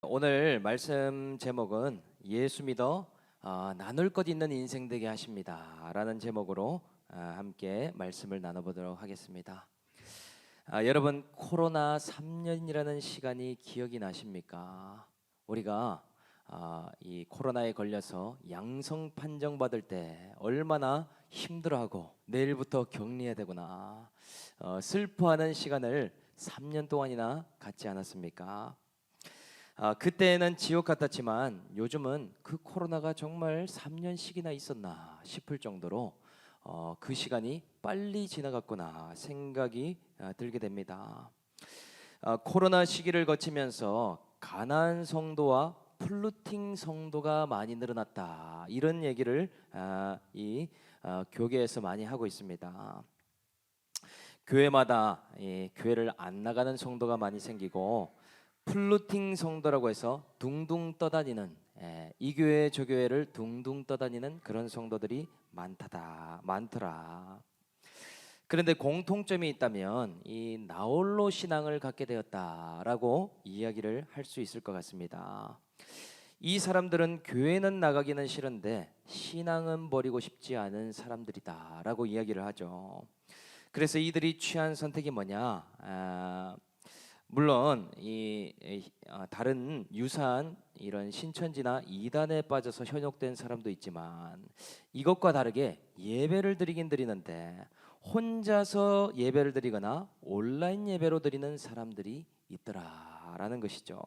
오늘 말씀 제목은 예수 믿어 나눌 것 있는 인생 되게 하십니다 라는 제목으로 함께 말씀을 나눠보도록 하겠습니다. 여러분, 코로나 3년이라는 시간이 기억이 나십니까? 우리가 이 코로나에 걸려서 양성 판정받을 때 얼마나 힘들어하고 내일부터 격리해야 되구나 슬퍼하는 시간을 3년 동안이나 갖지 않았습니까? 그때는 지옥 같았지만 요즘은 그 코로나가 정말 3년씩이나 있었나 싶을 정도로 그 시간이 빨리 지나갔구나 생각이 들게 됩니다. 코로나 시기를 거치면서 가나안 성도와 플루팅 성도가 많이 늘어났다, 이런 얘기를 교계에서 많이 하고 있습니다. 교회마다 교회를 안 나가는 성도가 많이 생기고, 플루팅 성도라고 해서 둥둥 떠다니는, 이 교회 저 교회를 둥둥 떠다니는 그런 성도들이 많더라. 그런데 공통점이 있다면 이 나홀로 신앙을 갖게 되었다라고 이야기를 할 수 있을 것 같습니다. 이 사람들은 교회는 나가기는 싫은데 신앙은 버리고 싶지 않은 사람들이다라고 이야기를 하죠. 그래서 이들이 취한 선택이 뭐냐? 물론 다른 유사한 이런 신천지나 이단에 빠져서 현혹된 사람도 있지만, 이것과 다르게 예배를 드리긴 드리는데 혼자서 예배를 드리거나 온라인 예배로 드리는 사람들이 있더라라는 것이죠.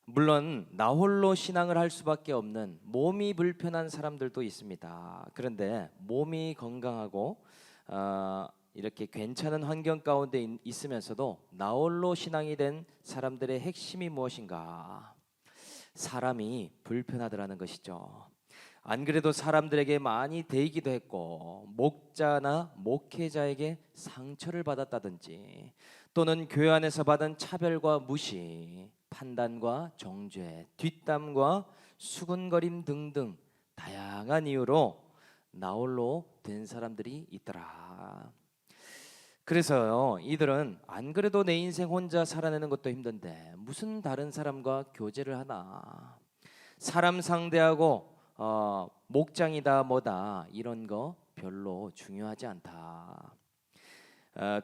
물론 나홀로 신앙을 할 수밖에 없는 몸이 불편한 사람들도 있습니다. 그런데 몸이 건강하고 이렇게 괜찮은 환경 가운데 있으면서도 나홀로 신앙이 된 사람들의 핵심이 무엇인가? 사람이 불편하더라는 것이죠. 안 그래도 사람들에게 많이 대이기도 했고, 목자나 목회자에게 상처를 받았다든지, 또는 교회 안에서 받은 차별과 무시, 판단과 정죄, 뒷담과 수군거림 등등 다양한 이유로 나홀로 된 사람들이 있더라. 그래서요, 이들은 안 그래도 내 인생 혼자 살아내는 것도 힘든데 무슨 다른 사람과 교제를 하나, 사람 상대하고 목장이다 뭐다 이런 거 별로 중요하지 않다.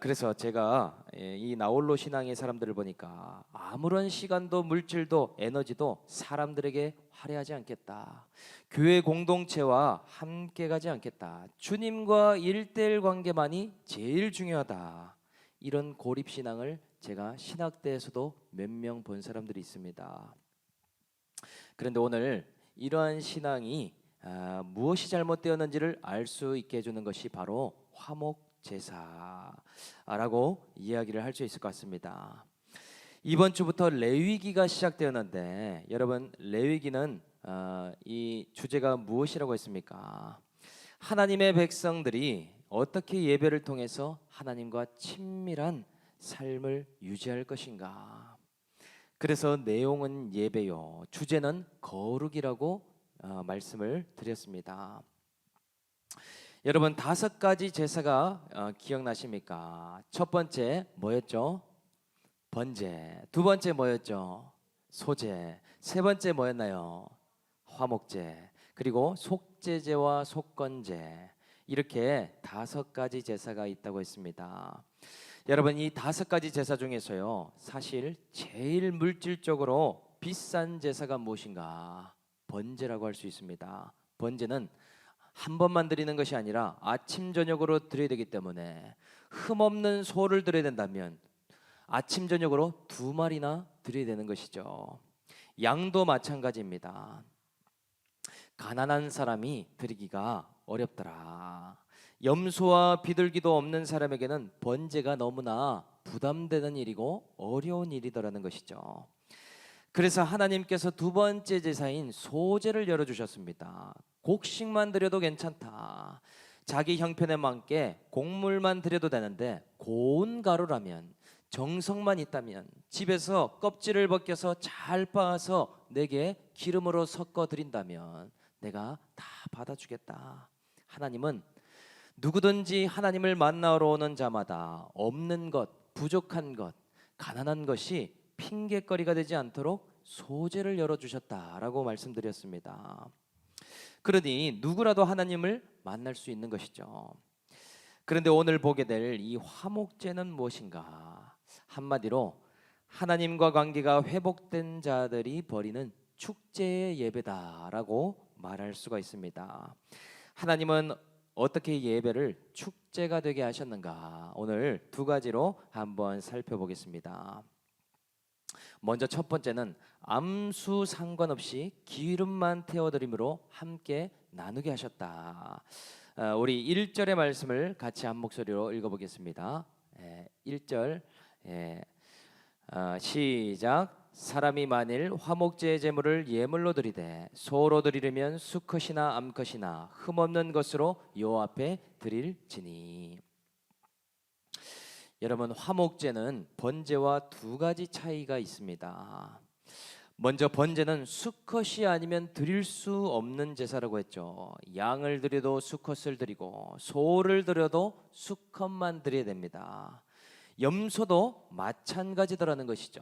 그래서 제가 이 나홀로 신앙의 사람들을 보니까 아무런 시간도 물질도 에너지도 사람들에게 할애하지 않겠다, 교회 공동체와 함께 가지 않겠다, 주님과 일대일 관계만이 제일 중요하다, 이런 고립신앙을 제가 신학대에서도 몇 명 본 사람들이 있습니다. 그런데 오늘 이러한 신앙이 무엇이 잘못되었는지를 알 수 있게 해주는 것이 바로 화목 제사라고 이야기를 할 수 있을 것 같습니다. 이번 주부터 레위기가 시작되었는데, 여러분, 레위기는 이 주제가 무엇이라고 했습니까? 하나님의 백성들이 어떻게 예배를 통해서 하나님과 친밀한 삶을 유지할 것인가. 그래서 내용은 예배요, 주제는 거룩이라고 말씀을 드렸습니다. 여러분, 5가지 제사가 기억나십니까? 첫 번째 뭐였죠? 번제. 두 번째 뭐였죠? 소제. 세 번째 뭐였나요? 화목제. 그리고 속제제와 속건제. 이렇게 5가지 제사가 있다고 했습니다. 여러분, 이 5가지 제사 중에서요, 사실 제일 물질적으로 비싼 제사가 무엇인가? 번제라고 할 수 있습니다. 번제는 한 번만 드리는 것이 아니라 아침 저녁으로 드려야 되기 때문에, 흠없는 소를 드려야 된다면 아침 저녁으로 2마리나 드려야 되는 것이죠. 양도 마찬가지입니다. 가난한 사람이 드리기가 어렵더라. 염소와 비둘기도 없는 사람에게는 번제가 너무나 부담되는 일이고 어려운 일이더라는 것이죠. 그래서 하나님께서 2번째 제사인 소제를 열어주셨습니다. 곡식만 드려도 괜찮다, 자기 형편에 맞게 곡물만 드려도 되는데, 고운 가루라면, 정성만 있다면 집에서 껍질을 벗겨서 잘 빻아서 내게 기름으로 섞어 드린다면 내가 다 받아주겠다. 하나님은 누구든지 하나님을 만나러 오는 자마다 없는 것, 부족한 것, 가난한 것이 핑계거리가 되지 않도록 소재를 열어주셨다라고 말씀드렸습니다. 그러니 누구라도 하나님을 만날 수 있는 것이죠. 그런데 오늘 보게 될 이 화목제는 무엇인가? 한마디로 하나님과 관계가 회복된 자들이 벌이는 축제의 예배다라고 말할 수가 있습니다. 하나님은 어떻게 예배를 축제가 되게 하셨는가? 오늘 두 가지로 한번 살펴보겠습니다. 먼저 첫 번째는 암수 상관없이 기름만 태워드림으로 함께 나누게 하셨다. 우리 1절의 말씀을 같이 한 목소리로 읽어보겠습니다. 1절 시작. 사람이 만일 화목제의 제물을 예물로 드리되 소로 드리려면 수컷이나 암컷이나 흠없는 것으로 여호와 앞에 드릴지니. 여러분, 화목제는 번제와 두 가지 차이가 있습니다. 먼저 번제는 수컷이 아니면 드릴 수 없는 제사라고 했죠. 양을 드려도 수컷을 드리고 소를 드려도 수컷만 드려야 됩니다. 염소도 마찬가지더라는 것이죠.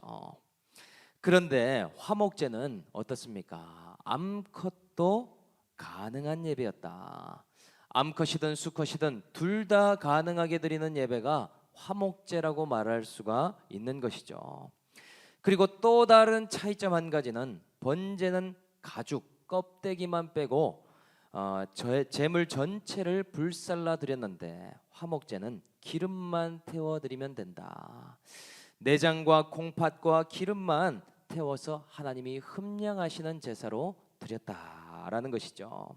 그런데 화목제는 어떻습니까? 암컷도 가능한 예배였다. 암컷이든 수컷이든 둘 다 가능하게 드리는 예배가 화목제라고 말할 수가 있는 것이죠. 그리고 또 다른 차이점 한 가지는 번제는 가죽 껍데기만 빼고 제물 전체를 불살라 드렸는데 화목제는 기름만 태워 드리면 된다. 내장과 콩팥과 기름만 태워서 하나님이 흠량하시는 제사로 드렸다라는 것이죠.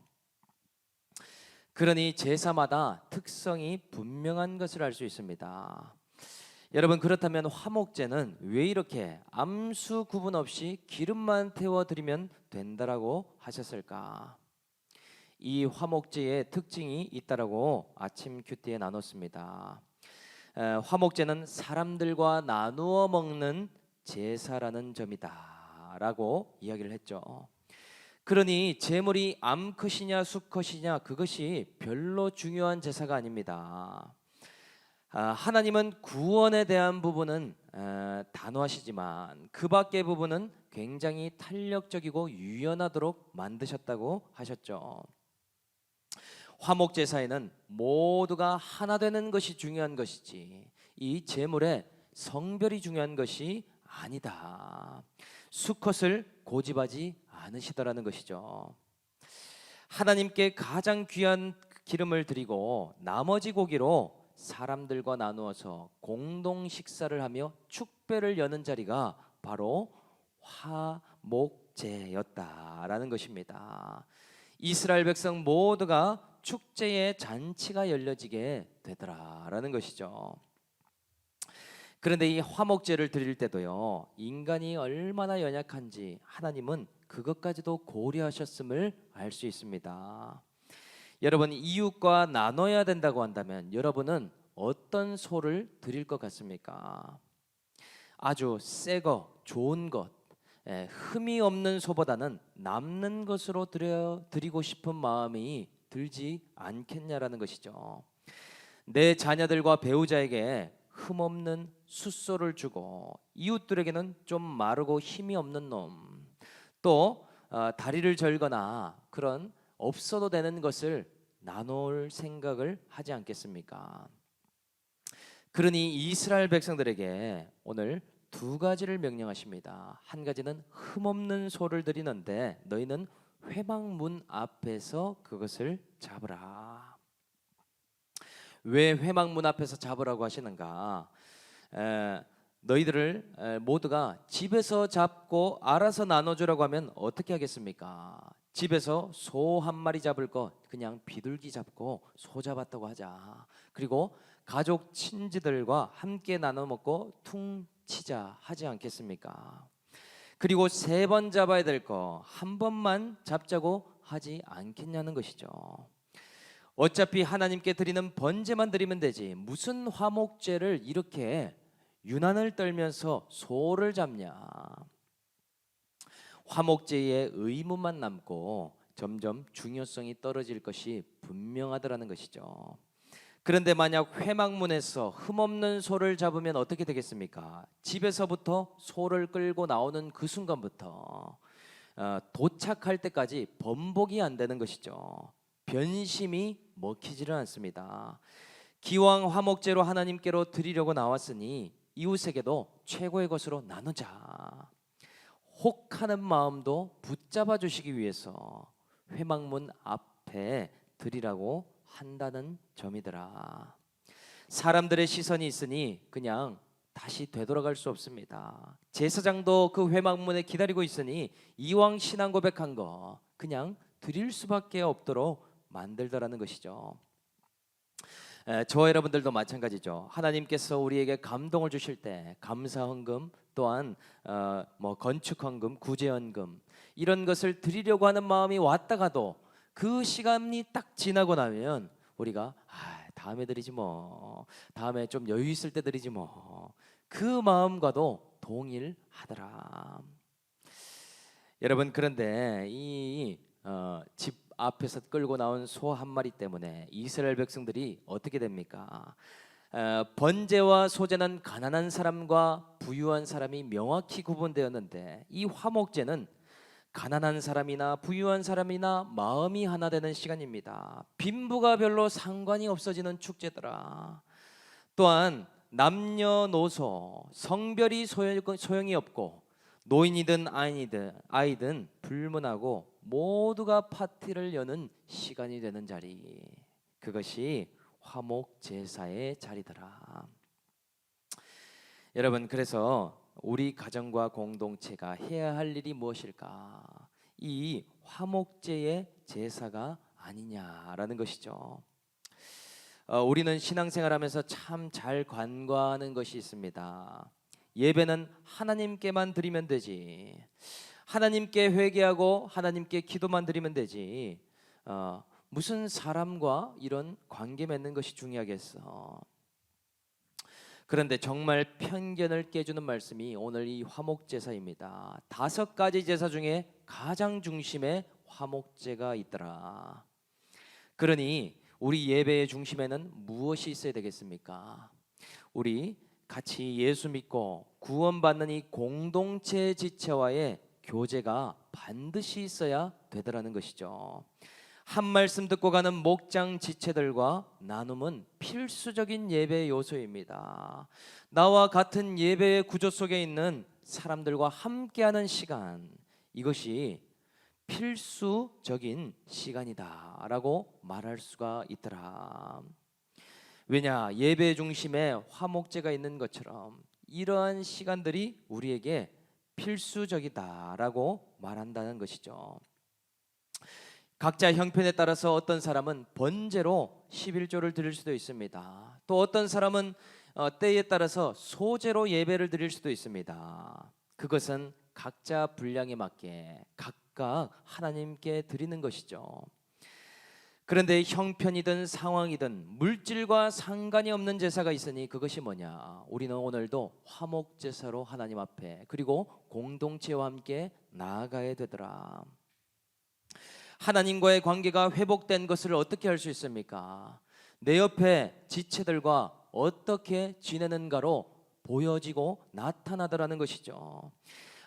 그러니 제사마다 특성이 분명한 것을 알 수 있습니다. 여러분, 그렇다면 화목제는 왜 이렇게 암수 구분 없이 기름만 태워 드리면 된다라고 하셨을까? 이 화목제의 특징이 있다라고 아침 큐티에 나눴습니다. 화목제는 사람들과 나누어 먹는 제사라는 점이다라고 이야기를 했죠. 그러니 제물이 암컷이냐 수컷이냐 그것이 별로 중요한 제사가 아닙니다. 하나님은 구원에 대한 부분은 단호하시지만 그 밖의 부분은 굉장히 탄력적이고 유연하도록 만드셨다고 하셨죠. 화목제사에는 모두가 하나 되는 것이 중요한 것이지 이 제물의 성별이 중요한 것이 아니다. 수컷을 고집하지 않으시더라는 것이죠. 하나님께 가장 귀한 기름을 드리고 나머지 고기로 사람들과 나누어서 공동 식사를 하며 축배를 여는 자리가 바로 화목제였다라는 것입니다. 이스라엘 백성 모두가 축제의 잔치가 열려지게 되더라라는 것이죠. 그런데 이 화목제를 드릴 때도요, 인간이 얼마나 연약한지 하나님은 그것까지도 고려하셨음을 알 수 있습니다. 여러분, 이웃과 나눠야 된다고 한다면 여러분은 어떤 소를 드릴 것 같습니까? 아주 새거, 좋은 것, 흠이 없는 소보다는 남는 것으로 드리고 싶은 마음이 들지 않겠냐라는 것이죠. 내 자녀들과 배우자에게 흠없는 숫소를 주고 이웃들에게는 좀 마르고 힘이 없는 놈, 또 다리를 절거나 그런 없어도 되는 것을 나눌 생각을 하지 않겠습니까? 그러니 이스라엘 백성들에게 오늘 두 가지를 명령하십니다. 한 가지는 흠없는 소를 드리는데 너희는 회막문 앞에서 그것을 잡으라. 왜 회막문 앞에서 잡으라고 하시는가? 너희들을 모두가 집에서 잡고 알아서 나눠주라고 하면 어떻게 하겠습니까? 집에서 소 한 마리 잡을 거 그냥 비둘기 잡고 소 잡았다고 하자. 그리고 가족 친지들과 함께 나눠 먹고 퉁 치자 하지 않겠습니까? 그리고 세 번 잡아야 될 거 한 번만 잡자고 하지 않겠냐는 것이죠. 어차피 하나님께 드리는 번제만 드리면 되지 무슨 화목제를 이렇게 유난을 떨면서 소를 잡냐. 화목제의 의무만 남고 점점 중요성이 떨어질 것이 분명하더라는 것이죠. 그런데 만약 회막문에서 흠없는 소를 잡으면 어떻게 되겠습니까? 집에서부터 소를 끌고 나오는 그 순간부터 도착할 때까지 번복이 안 되는 것이죠. 변심이 먹히지를 않습니다. 기왕 화목제로 하나님께로 드리려고 나왔으니 이웃에게도 최고의 것으로 나누자. 혹하는 마음도 붙잡아 주시기 위해서 회막문 앞에 드리라고 한다는 점이더라. 사람들의 시선이 있으니 그냥 다시 되돌아갈 수 없습니다. 제사장도 그 회막문에 기다리고 있으니 이왕 신앙 고백한 거 그냥 드릴 수밖에 없도록 만들더라는 것이죠. 저와 여러분들도 마찬가지죠. 하나님께서 우리에게 감동을 주실 때 감사 헌금 또한 건축 헌금, 구제 헌금 이런 것을 드리려고 하는 마음이 왔다가도 그 시간이 딱 지나고 나면 우리가 다음에 드리지 뭐, 다음에 좀 여유 있을 때 드리지 뭐, 그 마음과도 동일하더라. 여러분, 그런데 이 집 앞에서 끌고 나온 소 한 마리 때문에 이스라엘 백성들이 어떻게 됩니까? 번제와 소제는 가난한 사람과 부유한 사람이 명확히 구분되었는데 이 화목제는 가난한 사람이나 부유한 사람이나 마음이 하나 되는 시간입니다. 빈부가 별로 상관이 없어지는 축제더라. 또한 남녀노소 성별이 소용이 없고 노인이든 아이든 불문하고 모두가 파티를 여는 시간이 되는 자리, 그것이 화목 제사의 자리더라. 여러분, 그래서 우리 가정과 공동체가 해야 할 일이 무엇일까? 이 화목제의 제사가 아니냐라는 것이죠. 우리는 신앙생활하면서 참 잘 간과하는 것이 있습니다. 예배는 하나님께만 드리면 되지, 하나님께 회개하고 하나님께 기도만 드리면 되지, 무슨 사람과 이런 관계 맺는 것이 중요하겠어. 그런데 정말 편견을 깨주는 말씀이 오늘 이 화목제사입니다. 5가지 제사 중에 가장 중심에 화목제가 있더라. 그러니 우리 예배의 중심에는 무엇이 있어야 되겠습니까? 우리 같이 예수 믿고 구원받는 이 공동체 지체와의 교제가 반드시 있어야 되더라는 것이죠. 한 말씀 듣고 가는 목장 지체들과 나눔은 필수적인 예배의 요소입니다. 나와 같은 예배의 구조 속에 있는 사람들과 함께하는 시간, 이것이 필수적인 시간이다라고 말할 수가 있더라. 왜냐, 예배 중심에 화목제가 있는 것처럼 이러한 시간들이 우리에게 필수적이다라고 말한다는 것이죠. 각자 형편에 따라서 어떤 사람은 번제로 11조를 드릴 수도 있습니다. 또 어떤 사람은 때에 따라서 소제로 예배를 드릴 수도 있습니다. 그것은 각자 분량에 맞게 각각 하나님께 드리는 것이죠. 그런데 형편이든 상황이든 물질과 상관이 없는 제사가 있으니 그것이 뭐냐? 우리는 오늘도 화목제사로 하나님 앞에 그리고 공동체와 함께 나아가야 되더라. 하나님과의 관계가 회복된 것을 어떻게 할 수 있습니까? 내 옆에 지체들과 어떻게 지내는가로 보여지고 나타나더라는 것이죠.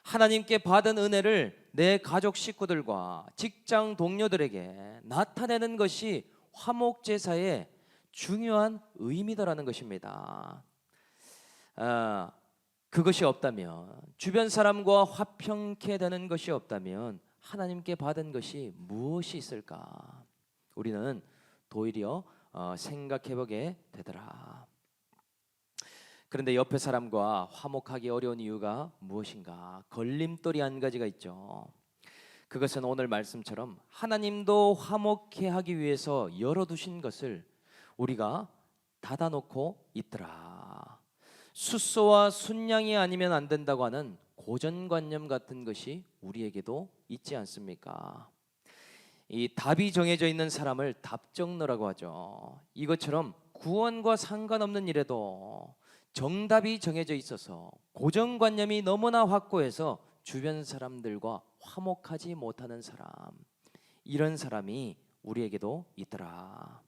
하나님께 받은 은혜를 내 가족 식구들과 직장 동료들에게 나타내는 것이 화목제사의 중요한 의미더라는 것입니다. 그것이 없다면, 주변 사람과 화평케 되는 것이 없다면 하나님께 받은 것이 무엇이 있을까? 우리는 도리어 생각해보게 되더라. 그런데 옆에 사람과 화목하기 어려운 이유가 무엇인가? 걸림돌이 한 가지가 있죠. 그것은 오늘 말씀처럼 하나님도 화목해 하기 위해서 열어두신 것을 우리가 닫아놓고 있더라. 숫소와 순양이 아니면 안 된다고 하는 고전관념 같은 것이 우리에게도 있지 않습니까? 이 답이 정해져 있는 사람을 답정너라고 하죠. 이것처럼 구원과 상관없는 일에도 정답이 정해져 있어서 고정관념이 너무나 확고해서 주변 사람들과 화목하지 못하는 사람, 이런 사람이 우리에게도 있더라.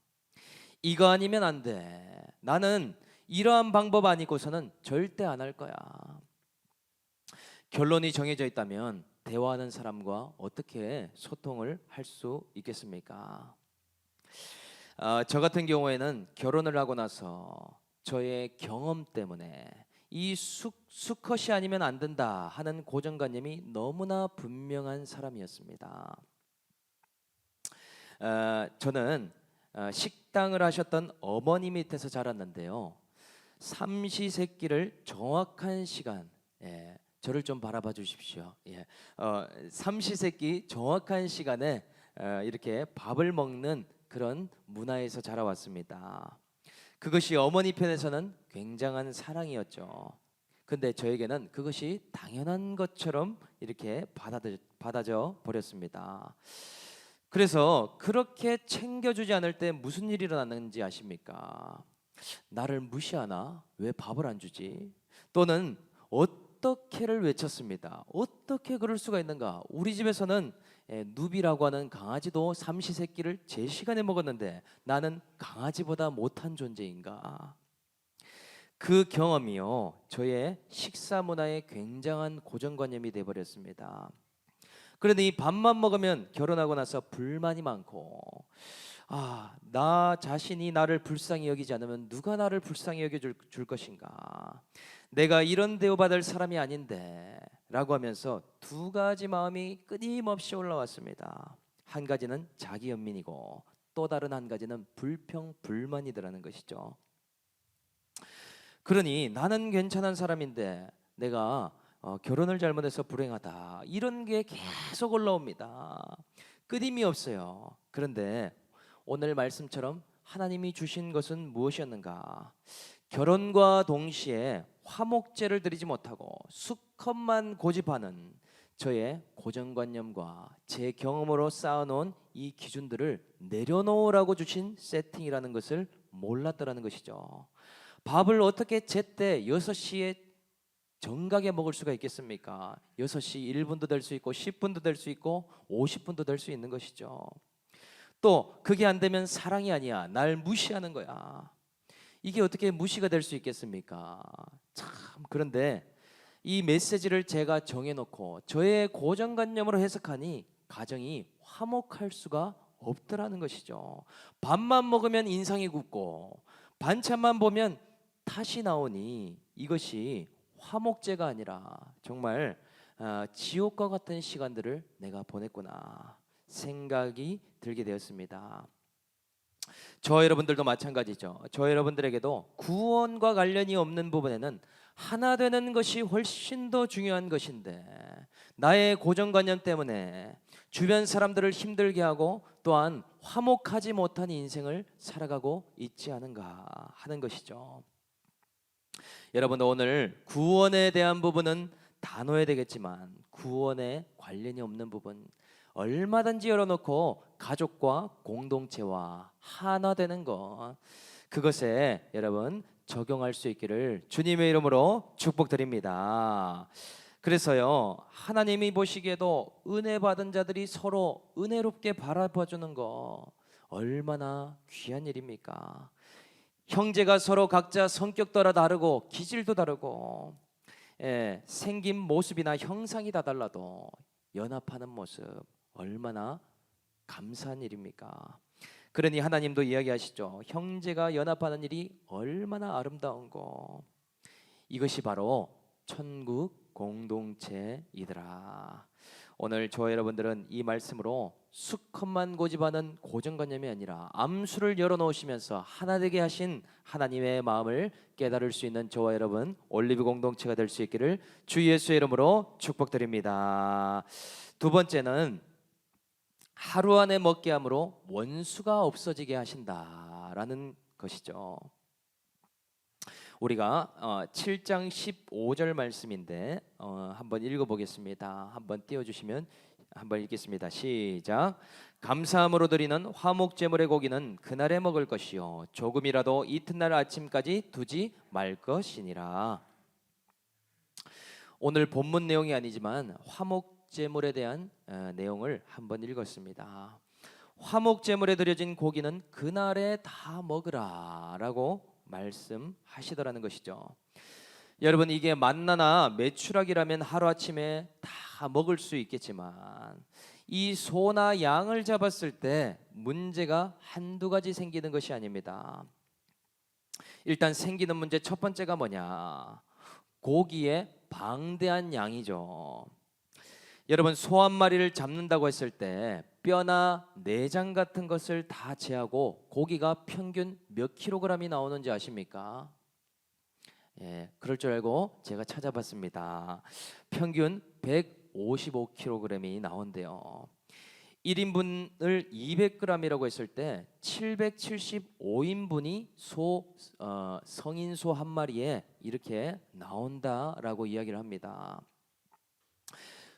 이거 아니면 안 돼. 나는 이러한 방법 아니고서는 절대 안 할 거야. 결론이 정해져 있다면 대화하는 사람과 어떻게 소통을 할 수 있겠습니까? 저 같은 경우에는 결혼을 하고 나서 저의 경험 때문에 이 수컷이 아니면 안 된다 하는 고정관념이 너무나 분명한 사람이었습니다. 저는 식당을 하셨던 어머니 밑에서 자랐는데요. 삼시세끼를 정확한 시간, 저를 좀 바라봐 주십시오. 삼시세끼 정확한 시간에 이렇게 밥을 먹는 그런 문화에서 자라왔습니다. 그것이 어머니 편에서는 굉장한 사랑이었죠. 근데 저에게는 그것이 당연한 것처럼 이렇게 받아져 버렸습니다. 그래서 그렇게 챙겨주지 않을 때 무슨 일이 일어나는지 아십니까? 나를 무시하나? 왜 밥을 안 주지? 또는 어떻게를 외쳤습니다. 어떻게 그럴 수가 있는가? 우리 집에서는 누비라고 하는 강아지도 삼시세끼를 제 시간에 먹었는데 나는 강아지보다 못한 존재인가? 그 경험이요, 저의 식사 문화에 굉장한 고정관념이 되어버렸습니다. 그런데 이 밥만 먹으면 결혼하고 나서 불만이 많고, 나 자신이 나를 불쌍히 여기지 않으면 누가 나를 불쌍히 여겨줄 것인가? 내가 이런 대우받을 사람이 아닌데 라고 하면서 두 가지 마음이 끊임없이 올라왔습니다. 한 가지는 자기 연민이고 또 다른 한 가지는 불평불만이더라는 것이죠. 그러니 나는 괜찮은 사람인데 내가 결혼을 잘못해서 불행하다, 이런 게 계속 올라옵니다. 끊임이 없어요. 그런데 오늘 말씀처럼 하나님이 주신 것은 무엇이었는가? 결혼과 동시에 화목제를 드리지 못하고 수컷만 고집하는 저의 고정관념과 제 경험으로 쌓아놓은 이 기준들을 내려놓으라고 주신 세팅이라는 것을 몰랐더라는 것이죠. 밥을 어떻게 제때 6시에 정각에 먹을 수가 있겠습니까? 6시 1분도 될 수 있고 10분도 될 수 있고 50분도 될 수 있는 것이죠. 또 그게 안 되면 사랑이 아니야, 날 무시하는 거야. 이게 어떻게 무시가 될 수 있겠습니까? 참, 그런데 이 메시지를 제가 정해놓고 저의 고정관념으로 해석하니 가정이 화목할 수가 없더라는 것이죠. 밥만 먹으면 인상이 굽고 반찬만 보면 탓이 나오니 이것이 화목제가 아니라 정말 지옥과 같은 시간들을 내가 보냈구나 생각이 들게 되었습니다. 저 여러분들도 마찬가지죠. 저 여러분들에게도 구원과 관련이 없는 부분에는 하나 되는 것이 훨씬 더 중요한 것인데 나의 고정관념 때문에 주변 사람들을 힘들게 하고 또한 화목하지 못한 인생을 살아가고 있지 않은가 하는 것이죠. 여러분, 오늘 구원에 대한 부분은 단호해야 되겠지만 구원에 관련이 없는 부분 얼마든지 열어놓고 가족과 공동체와 하나 되는 것, 그것에 여러분 적용할 수 있기를 주님의 이름으로 축복드립니다. 그래서요, 하나님이 보시기에도 은혜 받은 자들이 서로 은혜롭게 바라봐주는 거 얼마나 귀한 일입니까? 형제가 서로 각자 성격 따라 다르고 기질도 다르고 생긴 모습이나 형상이 다 달라도 연합하는 모습 얼마나 감사한 일입니까? 그러니 하나님도 이야기하시죠. 형제가 연합하는 일이 얼마나 아름다운 거. 이것이 바로 천국 공동체이더라. 오늘 저 여러분들은 이 말씀으로 수컷만 고집하는 고정관념이 아니라 암수를 열어놓으시면서 하나 되게 하신 하나님의 마음을 깨달을 수 있는 저와 여러분 올리브 공동체가 될 수 있기를 주 예수의 이름으로 축복드립니다. 두 번째는 하루 안에 먹게 함으로 원수가 없어지게 하신다라는 것이죠. 우리가 7장 15절 말씀인데 한번 읽어보겠습니다. 한번 띄워주시면 한번 읽겠습니다. 시작. 감사함으로 드리는 화목제물의 고기는 그날에 먹을 것이요 조금이라도 이튿날 아침까지 두지 말 것이니라. 오늘 본문 내용이 아니지만 화목제물에 대한 내용을 한번 읽었습니다. 화목 제물에 드려진 고기는 그날에 다 먹으라라고 말씀하시더라는 것이죠. 여러분, 이게 만나나 메추라기라면 하루아침에 다 먹을 수 있겠지만 이 소나 양을 잡았을 때 문제가 한두 가지 생기는 것이 아닙니다. 일단 생기는 문제 첫 번째가 뭐냐? 고기의 방대한 양이죠. 여러분, 소 한 마리를 잡는다고 했을 때 뼈나 내장 같은 것을 다 제하고 고기가 평균 몇 킬로그램이 나오는지 아십니까? 예, 그럴 줄 알고 제가 찾아봤습니다. 평균 155kg이 나온대요. 1인분을 200g이라고 했을 때 775인분이 성인 소 한 마리에 이렇게 나온다라고 이야기를 합니다.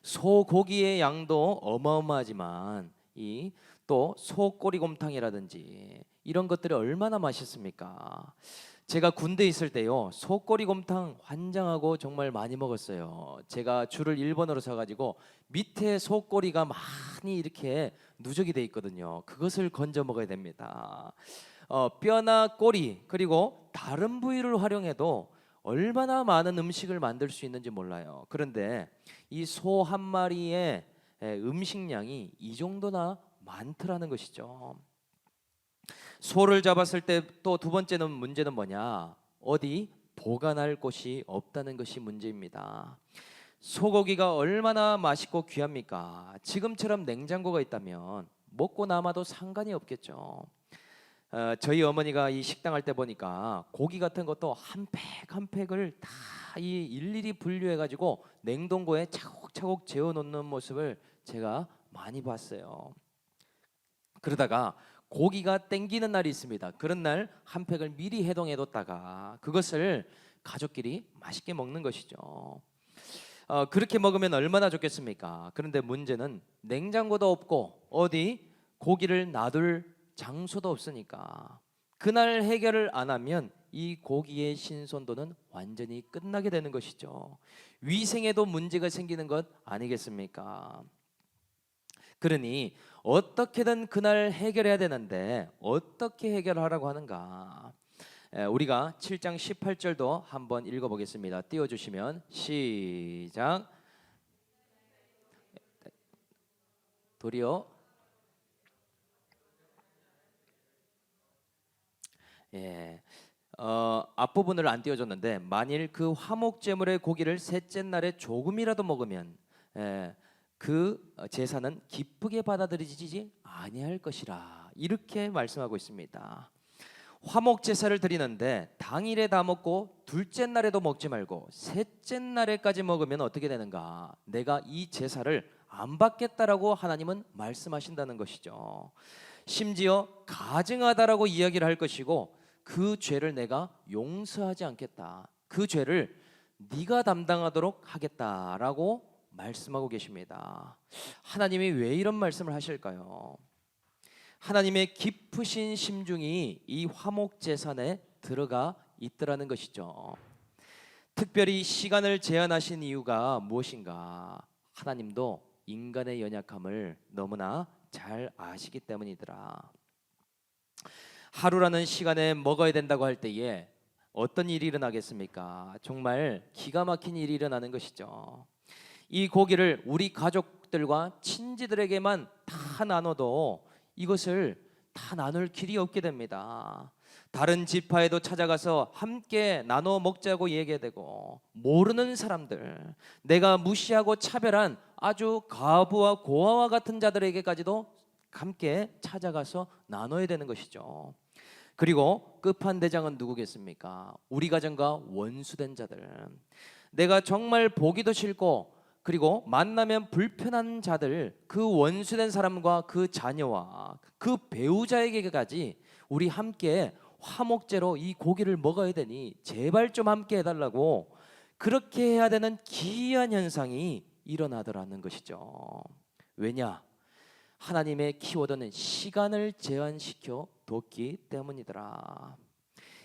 소고기의 양도 어마어마하지만 이 또 소꼬리곰탕이라든지 이런 것들이 얼마나 맛있습니까? 제가 군대에 있을 때요, 소꼬리곰탕 환장하고 정말 많이 먹었어요. 제가 줄을 1번으로 서가지고 밑에 소꼬리가 많이 이렇게 누적이 돼 있거든요. 그것을 건져 먹어야 됩니다. 뼈나 꼬리 그리고 다른 부위를 활용해도 얼마나 많은 음식을 만들 수 있는지 몰라요. 그런데 이 소 한 마리의 음식량이 이 정도나 많더라는 것이죠. 소를 잡았을 때 또 두 번째는 문제는 뭐냐? 어디 보관할 곳이 없다는 것이 문제입니다. 소고기가 얼마나 맛있고 귀합니까? 지금처럼 냉장고가 있다면 먹고 남아도 상관이 없겠죠. 저희 어머니가 이 식당 할 때 보니까 고기 같은 것도 한 팩 한 팩을 다 이 일일이 분류해 가지고 냉동고에 차곡차곡 재워 놓는 모습을 제가 많이 봤어요. 그러다가 고기가 땡기는 날이 있습니다. 그런 날 한 팩을 미리 해동해 뒀다가 그것을 가족끼리 맛있게 먹는 것이죠. 그렇게 먹으면 얼마나 좋겠습니까? 그런데 문제는 냉장고도 없고 어디 고기를 놔둘 장소도 없으니까 그날 해결을 안 하면 이 고기의 신선도는 완전히 끝나게 되는 것이죠. 위생에도 문제가 생기는 것 아니겠습니까? 그러니 어떻게든 그날 해결해야 되는데 어떻게 해결하라고 하는가? 우리가 7장 18절도 한번 읽어보겠습니다. 띄워주시면 시작. 도리어. 예. 앞부분을 안 띄워줬는데 만일 그 화목제물의 고기를 셋째 날에 조금이라도 먹으면 그 제사는 기쁘게 받아들이지 아니할 것이라 이렇게 말씀하고 있습니다. 화목 제사를 드리는데 당일에 다 먹고 둘째 날에도 먹지 말고 셋째 날에까지 먹으면 어떻게 되는가? 내가 이 제사를 안 받겠다라고 하나님은 말씀하신다는 것이죠. 심지어 가증하다라고 이야기를 할 것이고 그 죄를 내가 용서하지 않겠다. 그 죄를 네가 담당하도록 하겠다라고 말씀하고 계십니다. 하나님이 왜 이런 말씀을 하실까요? 하나님의 깊으신 심중이 이 화목제산에 들어가 있더라는 것이죠. 특별히 시간을 제한하신 이유가 무엇인가? 하나님도 인간의 연약함을 너무나 잘 아시기 때문이더라. 하루라는 시간에 먹어야 된다고 할 때에 어떤 일이 일어나겠습니까? 정말 기가 막힌 일이 일어나는 것이죠. 이 고기를 우리 가족들과 친지들에게만 다 나눠도 이것을 다 나눌 길이 없게 됩니다. 다른 지파에도 찾아가서 함께 나눠 먹자고 얘기되고 모르는 사람들, 내가 무시하고 차별한 아주 과부와 고아와 같은 자들에게까지도 함께 찾아가서 나눠야 되는 것이죠. 그리고 끝판대장은 누구겠습니까? 우리 가정과 원수된 자들, 내가 정말 보기도 싫고 그리고 만나면 불편한 자들, 그 원수된 사람과 그 자녀와 그 배우자에게까지 우리 함께 화목제로 이 고기를 먹어야 되니 제발 좀 함께 해달라고 그렇게 해야 되는 기이한 현상이 일어나더라는 것이죠. 왜냐? 하나님의 키워드는 시간을 제한시켜 뒀기 때문이더라.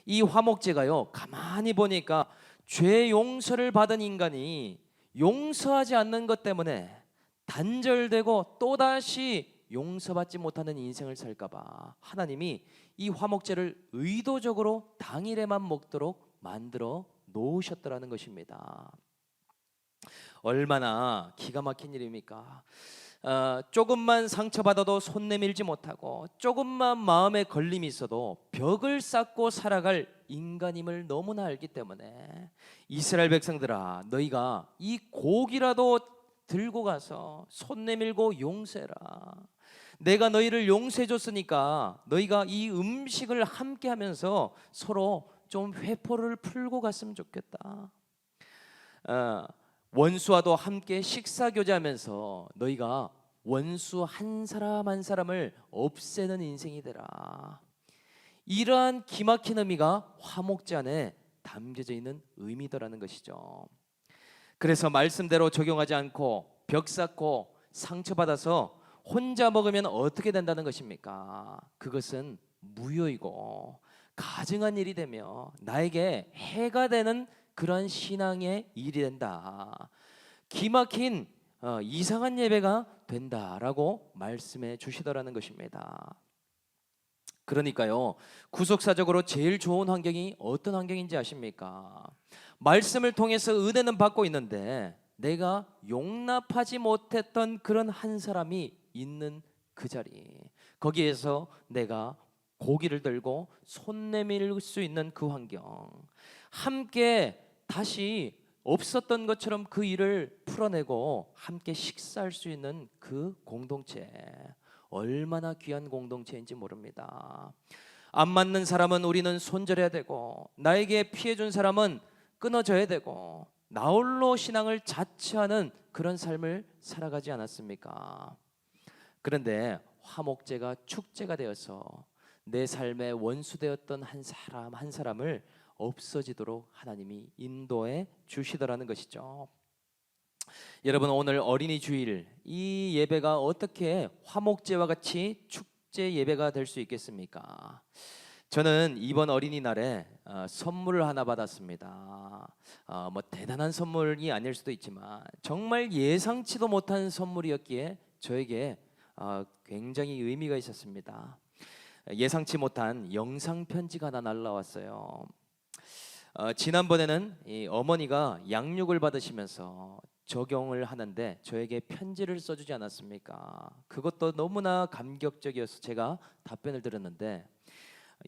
이 화목제가요, 가만히 보니까 죄 용서를 받은 인간이 용서하지 않는 것 때문에 단절되고 또다시 용서받지 못하는 인생을 살까봐 하나님이 이 화목제를 의도적으로 당일에만 먹도록 만들어 놓으셨더라는 것입니다. 얼마나 기가 막힌 일입니까? 조금만 상처받아도 손 내밀지 못하고 조금만 마음에 걸림이 있어도 벽을 쌓고 살아갈 인간임을 너무나 알기 때문에 이스라엘 백성들아, 너희가 이 고기라도 들고 가서 손 내밀고 용서해라. 내가 너희를 용서해 줬으니까 너희가 이 음식을 함께 하면서 서로 좀 회포를 풀고 갔으면 좋겠다. 원수와도 함께 식사 교제하면서 너희가 원수 한 사람 한 사람을 없애는 인생이 되라. 이러한 기막힌 의미가 화목제 안에 담겨져 있는 의미더라는 것이죠. 그래서 말씀대로 적용하지 않고 벽 쌓고 상처받아서 혼자 먹으면 어떻게 된다는 것입니까? 그것은 무효이고 가증한 일이 되며 나에게 해가 되는 그런 신앙의 일이 된다. 기막힌 이상한 예배가 된다라고 말씀해 주시더라는 것입니다. 그러니까요, 구속사적으로 제일 좋은 환경이 어떤 환경인지 아십니까? 말씀을 통해서 은혜는 받고 있는데 내가 용납하지 못했던 그런 한 사람이 있는 그 자리, 거기에서 내가 고기를 들고 손 내밀 수 있는 그 환경, 함께 다시 없었던 것처럼 그 일을 풀어내고 함께 식사할 수 있는 그 공동체, 얼마나 귀한 공동체인지 모릅니다. 안 맞는 사람은 우리는 손절해야 되고 나에게 피해준 사람은 끊어져야 되고 나홀로 신앙을 자처하는 그런 삶을 살아가지 않았습니까? 그런데 화목제가 축제가 되어서 내 삶의 원수되었던 한 사람 한 사람을 없어지도록 하나님이 인도해 주시더라는 것이죠. 여러분, 오늘 어린이 주일 이 예배가 어떻게 화목제와 같이 축제 예배가 될 수 있겠습니까? 저는 이번 어린이날에 선물을 하나 받았습니다. 뭐 대단한 선물이 아닐 수도 있지만 정말 예상치도 못한 선물이었기에 저에게 굉장히 의미가 있었습니다. 예상치 못한 영상 편지가 하나 날라왔어요. 지난번에는 이 어머니가 양육을 받으시면서 적용을 하는데 저에게 편지를 써주지 않았습니까? 그것도 너무나 감격적이어서 제가 답변을 드렸는데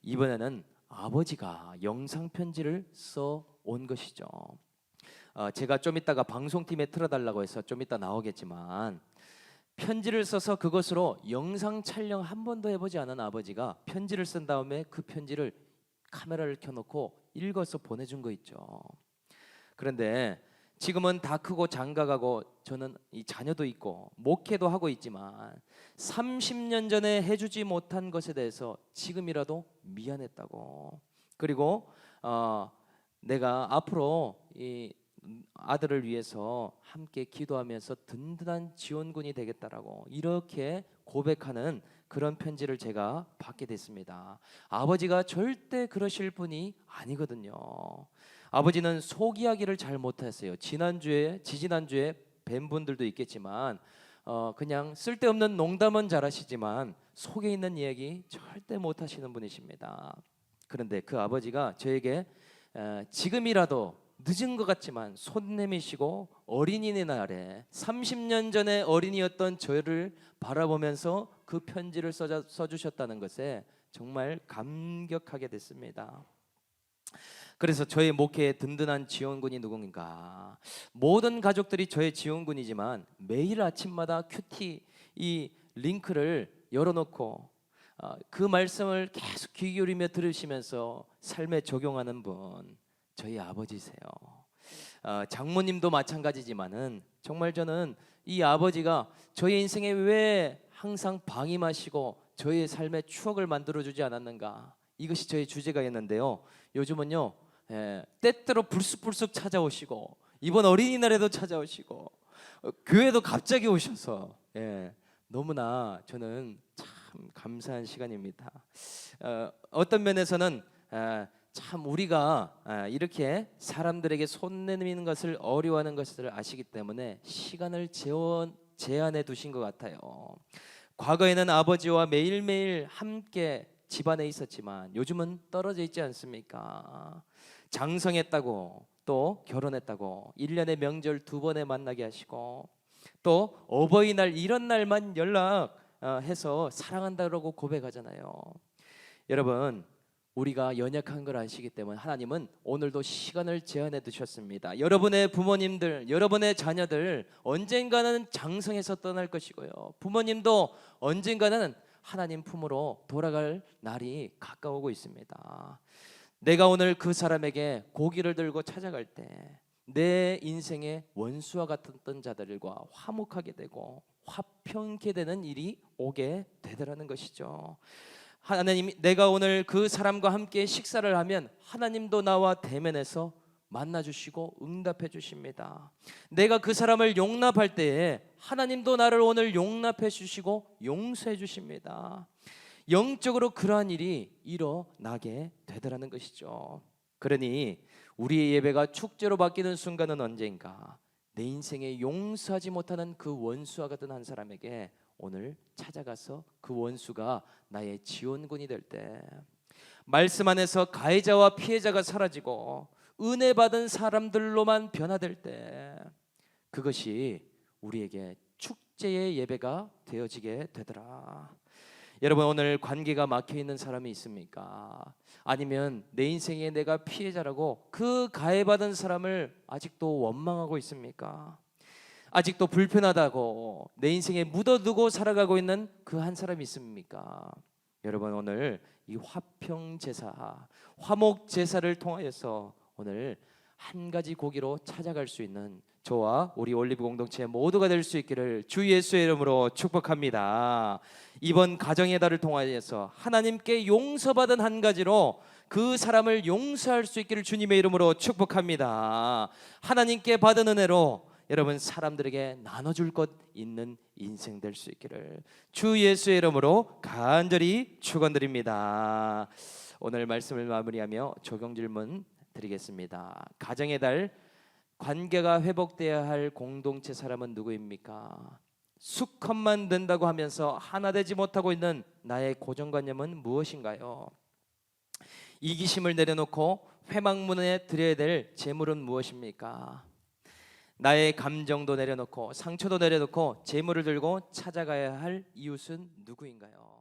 이번에는 아버지가 영상 편지를 써 온 것이죠. 제가 좀 이따가 방송팀에 틀어달라고 해서 좀 이따 나오겠지만 편지를 써서 그것으로 영상 촬영 한 번도 해보지 않은 아버지가 편지를 쓴 다음에 그 편지를 카메라를 켜놓고 읽어서 보내준 거 있죠. 그런데 지금은 다 크고 장가가고 저는 이 자녀도 있고 목회도 하고 있지만 30년 전에 해주지 못한 것에 대해서 지금이라도 미안했다고, 그리고 내가 앞으로 이 아들을 위해서 함께 기도하면서 든든한 지원군이 되겠다라고 이렇게 고백하는 그런 편지를 제가 받게 됐습니다. 아버지가 절대 그러실 분이 아니거든요. 아버지는 속 이야기를 잘 못하세요. 지지난주에 뵌 분들도 있겠지만 그냥 쓸데없는 농담은 잘하시지만 속에 있는 이야기 절대 못하시는 분이십니다. 그런데 그 아버지가 저에게 지금이라도 늦은 것 같지만 손 내미시고 어린이날에 30년 전에 어린이였던 저를 바라보면서 그 편지를 써주셨다는 것에 정말 감격하게 됐습니다. 그래서 저의 목회의 든든한 지원군이 누군가? 모든 가족들이 저의 지원군이지만 매일 아침마다 큐티 이 링크를 열어놓고 그 말씀을 계속 귀 기울이며 들으시면서 삶에 적용하는 분, 저희 아버지세요. 장모님도 마찬가지지만은 정말 저는 이 아버지가 저의 인생에 왜 항상 방임하시고 저의 삶의 추억을 만들어주지 않았는가, 이것이 저의 주제가였는데요. 요즘은요 때때로 불쑥불쑥 찾아오시고 이번 어린이날에도 찾아오시고 교회도 갑자기 오셔서 너무나 저는 참 감사한 시간입니다. 어떤 면에서는 참 우리가 이렇게 사람들에게 손 내미는 것을 어려워하는 것을 아시기 때문에 시간을 제한해 두신 것 같아요. 과거에는 아버지와 매일매일 함께 집안에 있었지만 요즘은 떨어져 있지 않습니까? 장성했다고 또 결혼했다고 1년에 명절 2번에 만나게 하시고 또 어버이날 이런 날만 연락해서 사랑한다고 고백하잖아요. 여러분, 우리가 연약한 걸 아시기 때문에 하나님은 오늘도 시간을 제한해 두셨습니다. 여러분의 부모님들, 여러분의 자녀들 언젠가는 장성해서 떠날 것이고요. 부모님도 언젠가는 하나님 품으로 돌아갈 날이 가까우고 있습니다. 내가 오늘 그 사람에게 고기를 들고 찾아갈 때 내 인생의 원수와 같았던 자들과 화목하게 되고 화평케 되는 일이 오게 되더라는 것이죠. 하나님, 내가 오늘 그 사람과 함께 식사를 하면 하나님도 나와 대면해서 만나 주시고 응답해 주십니다. 내가 그 사람을 용납할 때에 하나님도 나를 오늘 용납해 주시고 용서해 주십니다. 영적으로 그러한 일이 일어나게 되더라는 것이죠. 그러니 우리의 예배가 축제로 바뀌는 순간은 언젠가 내 인생에 용서하지 못하는 그 원수와 같은 한 사람에게 오늘 찾아가서 그 원수가 나의 지원군이 될 때, 말씀 안에서 가해자와 피해자가 사라지고 은혜 받은 사람들로만 변화될 때, 그것이 우리에게 축제의 예배가 되어지게 되더라. 여러분, 오늘 관계가 막혀 있는 사람이 있습니까? 아니면 내 인생에 내가 피해자라고 그 가해받은 사람을 아직도 원망하고 있습니까? 아직도 불편하다고 내 인생에 묻어두고 살아가고 있는 그 한 사람이 있습니까? 여러분, 오늘 이 화평 제사, 화목 제사를 통하여서 오늘 한 가지 고기로 찾아갈 수 있는 저와 우리 올리브 공동체 모두가 될 수 있기를 주 예수의 이름으로 축복합니다. 이번 가정의 달을 통하여서 하나님께 용서받은 한 가지로 그 사람을 용서할 수 있기를 주님의 이름으로 축복합니다. 하나님께 받은 은혜로 여러분 사람들에게 나눠줄 것 있는 인생 될 수 있기를 주 예수의 이름으로 간절히 축원드립니다. 오늘 말씀을 마무리하며 적용 질문 드리겠습니다. 가정의 달 관계가 회복되어야 할 공동체 사람은 누구입니까? 수컷만 된다고 하면서 하나 되지 못하고 있는 나의 고정관념은 무엇인가요? 이기심을 내려놓고 회막문에 드려야 될 재물은 무엇입니까? 나의 감정도 내려놓고 상처도 내려놓고 재물을 들고 찾아가야 할 이웃은 누구인가요?